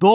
2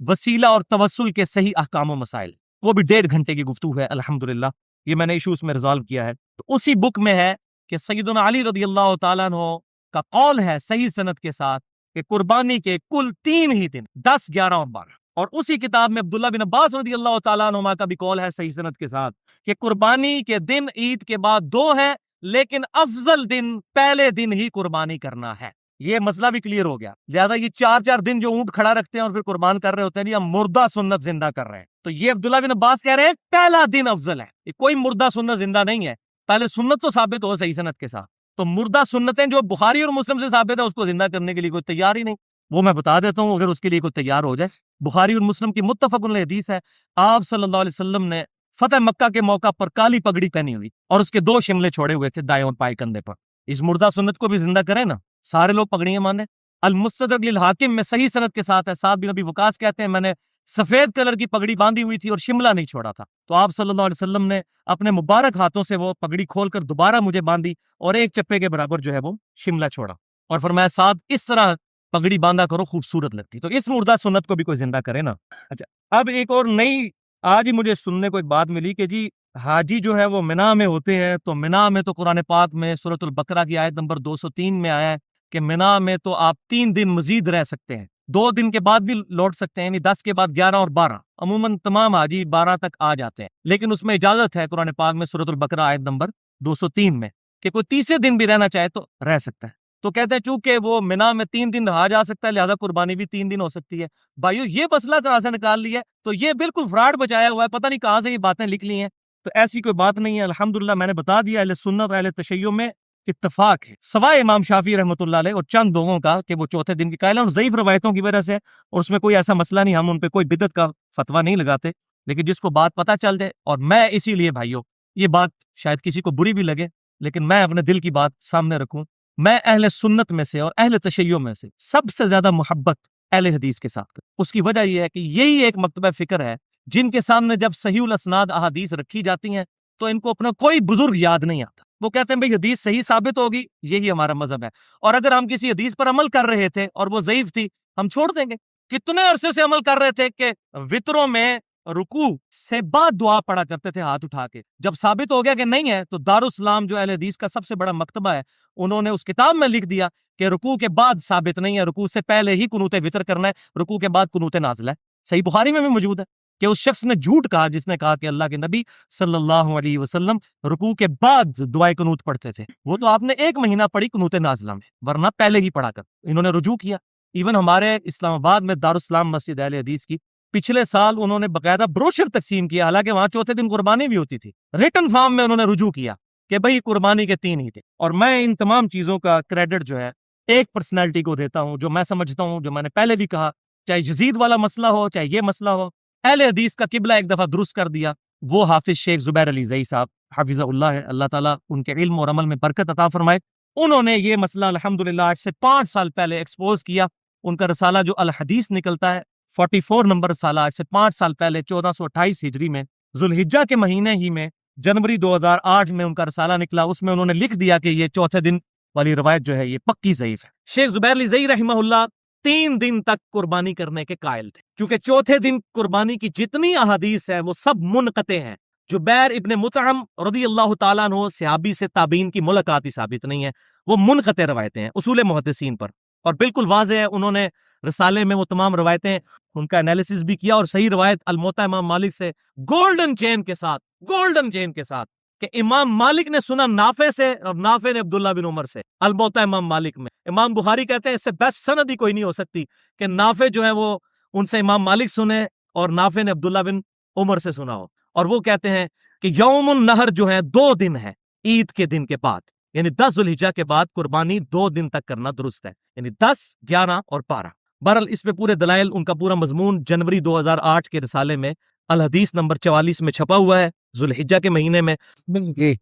وسیلہ اور توسل کے صحیح احکام و مسائل، وہ بھی 1.5 گھنٹے کی گفتگو ہے الحمدللہ، یہ میں نے ایشوز میں ریزالو کیا ہے۔ تو اسی بک میں ہے کہ سیدنا علی رضی اللہ تعالیٰ عنہ کا قول ہے صحیح سند کے ساتھ کہ قربانی کے کل 3 ہی دن، 10، 11 اور 12۔ اور اسی کتاب میں عبداللہ بن عباس رضی اللہ تعالیٰ عنہما کا بھی قول ہے صحیح سند کے ساتھ کہ قربانی کے دن عید کے بعد 2 ہے، لیکن افضل دن پہلے دن ہی قربانی کرنا ہے۔ یہ مسئلہ بھی کلیئر ہو گیا۔ لہذا یہ 4 دن جو اونٹ کھڑا رکھتے ہیں اور پھر قربان کر رہے ہوتے ہیں، یہ مردہ سنت زندہ کر رہے ہیں۔ تو یہ عبداللہ بن عباس کہہ رہے ہیں پہلا دن افضل ہے، یہ کوئی مردہ سنت زندہ نہیں ہے، پہلے سنت تو ثابت ہو صحیح سنت کے ساتھ۔ تو مردہ سنتیں جو بخاری اور مسلم سے ثابت ہے اس کو زندہ کرنے کے لیے کوئی تیار ہی نہیں، وہ میں بتا دیتا ہوں اگر اس کے لیے کوئی تیار ہو جائے۔ بخاری اور مسلم کی متفق علیہ حدیث ہے، آپ صلی اللہ علیہ وسلم نے فتح مکہ کے موقع پر کالی پگڑی پہنی ہوئی اور اس کے 2 شملے چھوڑے ہوئے تھے دائیں اور پائیں کندھے پر۔ اس مردہ سنت کو بھی زندہ کریں نا، سارے لوگ پگڑیاں مانے۔ المستدرک للحاکم میں صحیح سند کے ساتھ ہے، سعد بن ابی وقاص کہتے ہیں میں نے سفید کلر کی پگڑی باندھی ہوئی تھی اور شملہ نہیں چھوڑا تھا، تو آپ صلی اللہ علیہ وسلم نے اپنے مبارک ہاتھوں سے وہ پگڑی کھول کر دوبارہ مجھے باندھی اور 1 چپے کے برابر جو ہے وہ شملہ چھوڑا، اور فرمایا سعد اس طرح پگڑی باندھا کرو، خوبصورت لگتی۔ تو اس مردہ سنت کو بھی کوئی زندہ کرے نا۔ اچھا، اب ایک اور نئی آج ہی مجھے سننے کو ایک بات ملی کہ جی حاجی جو ہے وہ منا میں ہوتے ہیں، تو منا میں تو قرآن پاک میں سورۃ البقرہ کی آیت نمبر 203 میں آیا ہے کہ منا میں تو آپ 3 دن مزید رہ سکتے ہیں، 2 دن کے بعد بھی لوٹ سکتے ہیں، یعنی 10 کے بعد 11 اور 12۔ عموماً تمام حاجی 12 تک آ جاتے ہیں، لیکن اس میں اجازت ہے قرآن پاک میں سورۃ البقرہ آیت نمبر 203 میں کہ کوئی تیسرے دن بھی رہنا چاہے تو رہ سکتا ہے۔ تو کہتے ہیں چونکہ وہ منا میں 3 دن رہا جا سکتا ہے، لہذا قربانی بھی 3 دن ہو سکتی ہے۔ بھائیو یہ مسئلہ کہاں سے نکال لیا ہے؟ تو یہ بالکل فراڈ بچایا ہوا ہے، پتہ نہیں کہاں سے یہ باتیں لکھ لی ہیں۔ تو ایسی کوئی بات نہیں ہے، الحمدللہ میں نے بتا دیا، اہل سنت اور اہل تشیع میں اتفاق ہے، سوائے امام شافعی رحمۃ اللہ علیہ اور چند لوگوں کا کہ وہ چوتھے دن کی قائل ہیں، اور ضعیف روایتوں کی وجہ سے، اور اس میں کوئی ایسا مسئلہ نہیں، ہم ان پہ کوئی بدعت کا فتویٰ نہیں لگاتے، لیکن جس کو بات پتہ چل جائے، اور میں اسی لیے بھائیو یہ بات شاید کسی کو بری بھی لگے لیکن میں اپنے دل کی بات سامنے رکھوں، میں اہل سنت میں سے اور اہل تشیع میں سے سب سے زیادہ محبت اہل حدیث کے ساتھ کرتا ہوں۔ اس کی وجہ یہ ہے کہ یہی ایک مکتبہ فکر ہے جن کے سامنے جب صحیح الاسناد احادیث رکھی جاتی ہیں تو ان کو اپنا کوئی بزرگ یاد نہیں آتا، وہ کہتے ہیں بھئی حدیث صحیح ثابت ہوگی، یہی ہمارا مذہب ہے، اور اگر ہم کسی حدیث پر عمل کر رہے تھے اور وہ ضعیف تھی ہم چھوڑ دیں گے۔ کتنے عرصے سے عمل کر رہے تھے کہ وطروں میں رکوع سے بعد دعا پڑھا کرتے تھے ہاتھ اٹھا کے، جب ثابت ہو گیا کہ نہیں ہے تو دارالاسلام جو اہل حدیث کا سب سے بڑا مکتبہ ہے، انہوں نے اس کتاب میں لکھ دیا کہ رکوع کے بعد ثابت نہیں ہے، رکوع سے پہلے ہی قنوت وطر کرنا ہے، رکوع کے بعد قنوت نازلہ ہے۔ صحیح بخاری میں بھی موجود ہے کہ اس شخص نے جھوٹ کہا جس نے کہا کہ اللہ کے نبی صلی اللہ علیہ وسلم رکوع کے بعد دعائے قنوت پڑھتے تھے، وہ تو آپ نے 1 مہینہ پڑھی قنوت نازلہ میں، ورنہ پہلے ہی پڑھا کر انہوں نے رجوع کیا۔ ایون ہمارے اسلام آباد میں دارالاسلام مسجد اہل حدیث کی پچھلے سال انہوں نے باقاعدہ بروشر تقسیم کیا، حالانکہ وہاں چوتھے دن قربانی بھی ہوتی تھی، ریٹن فارم میں انہوں نے رجوع کیا کہ بھئی قربانی کے 3 ہی تھے۔ اور میں ان تمام چیزوں کا کریڈٹ جو ہے ایک پرسنالٹی کو دیتا ہوں جو میں سمجھتا ہوں، جو میں نے پہلے بھی کہا، چاہے یزید والا مسئلہ ہو چاہے یہ مسئلہ ہو، اہل حدیث کا قبلہ ایک دفعہ درست کر دیا، وہ حافظ شیخ زبیر علی زئی صاحب حافظ اللہ ہے، اللہ تعالیٰ ان کے علم اور عمل میں برکت عطا فرمائے۔ انہوں نے یہ مسئلہ الحمدللہ آج سے 5 سال پہلے ایکسپوز کیا، ان کا رسالہ جو الحدیث نکلتا ہے 44 نمبر رسالہ، آج سے 5 سال پہلے 1428 ہجری میں ذوالحجہ کے مہینے ہی میں جنوری 2008 میں ان کا رسالہ نکلا، اس میں انہوں نے لکھ دیا کہ یہ چوتھے دن والی روایت جو ہے یہ پکی ضعیف ہے۔ شیخ زبیر علی زئی رحمہ اللہ 3 دن تک قربانی کرنے کے قائل تھے، کیونکہ چوتھے دن قربانی کی جتنی احادیث ہے وہ سب منقطع ہیں۔ جبیر ابن مطعم رضی اللہ تعالیٰ عنہ صحابی سے تابعین کی ملاقات ہی ثابت نہیں ہے، وہ منقطع روایتیں ہیں اصول محدثین پر، اور بالکل واضح ہے انہوں نے رسالے میں وہ تمام روایتیں ان کا انالیسس بھی کیا، اور صحیح روایت الموطا امام مالک سے گولڈن چین کے ساتھ کہ امام مالک نے سنا نافع سے اور نافع نے عبداللہ بن عمر سے، الموطا امام مالک میں۔ امام بخاری کہتے ہیں اس سے بیسٹ سند ہی کوئی نہیں ہو سکتی کہ نافع جو ہے وہ ان سے امام مالک سنے اور نافع نے عبداللہ بن عمر سے سنا ہو، اور وہ کہتے ہیں کہ یوم النہر جو ہے 2 دن ہے عید کے دن کے بعد، یعنی 10 ذوالحجہ کے بعد قربانی 2 دن تک کرنا درست ہے، یعنی 10، 11 اور 12۔ بہرحال اس پہ پورے دلائل، ان کا پورا مضمون جنوری 2008 کے رسالے میں الحدیث نمبر 44 میں چھپا ہوا ہے۔ ذوالحجہ کے مہینے میں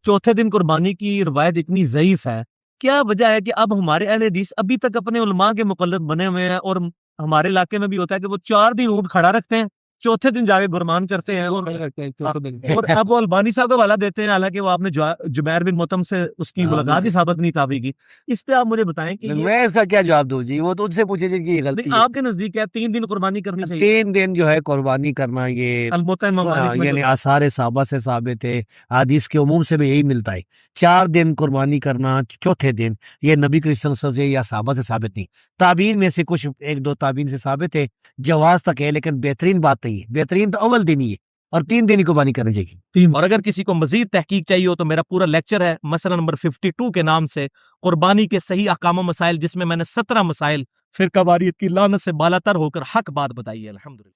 چوتھے دن قربانی کی روایت اتنی ضعیف ہے، کیا وجہ ہے کہ اب ہمارے اہل حدیث ابھی تک اپنے علماء کے مقلد بنے ہوئے ہیں، اور ہمارے علاقے میں بھی ہوتا ہے کہ وہ 4 دن اونٹ کھڑا رکھتے ہیں، چوتھے دن جا کے قربان کرتے ہیں اور اب وہ البانی صاحب کا حوالہ دیتے ہیں، حالانکہ وہ آپ نے جبیر بن مطعم سے اس کی ملاقات ہی ثابت نہیں تابعی کی. اس پہ آپ مجھے بتائیں کہ میں اس کا کیا جواب دوں جی؟ وہ تو ان سے پوچھے جی کہ یہ غلطی ہے. آپ کے نزدیک ہے 3 دن قربانی کرنی چاہیے؟ 3 دن جو ہے قربانی کرنا یہ المطعم مالک میں یعنی آثار صحابہ سے ثابت ہے، حدیث کے عموم سے بھی یہی ملتا ہے. 4 دن قربانی کرنا چوتھے دن یہ نبی کریم صلی اللہ علیہ وسلم سے یا صحابہ سے ثابت نہیں. تابعین میں سے کچھ 1-2 تابعین سے ثابت ہے، جواز تک ہے، لیکن بہترین بات نہیں ہے. بہترین تو اول دن ہی ہے، اور 3 دن ہی قربانی کرنی چاہیے. اور اگر کسی کو مزید تحقیق چاہیے ہو تو میرا پورا لیکچر ہے مسئلہ نمبر 52 کے نام سے، قربانی کے صحیح احکام و مسائل، جس میں میں نے 17 مسائل فرقہ واریت کی لعنت سے بالاتر ہو کر حق بات بتائی ہے. الحمدللہ.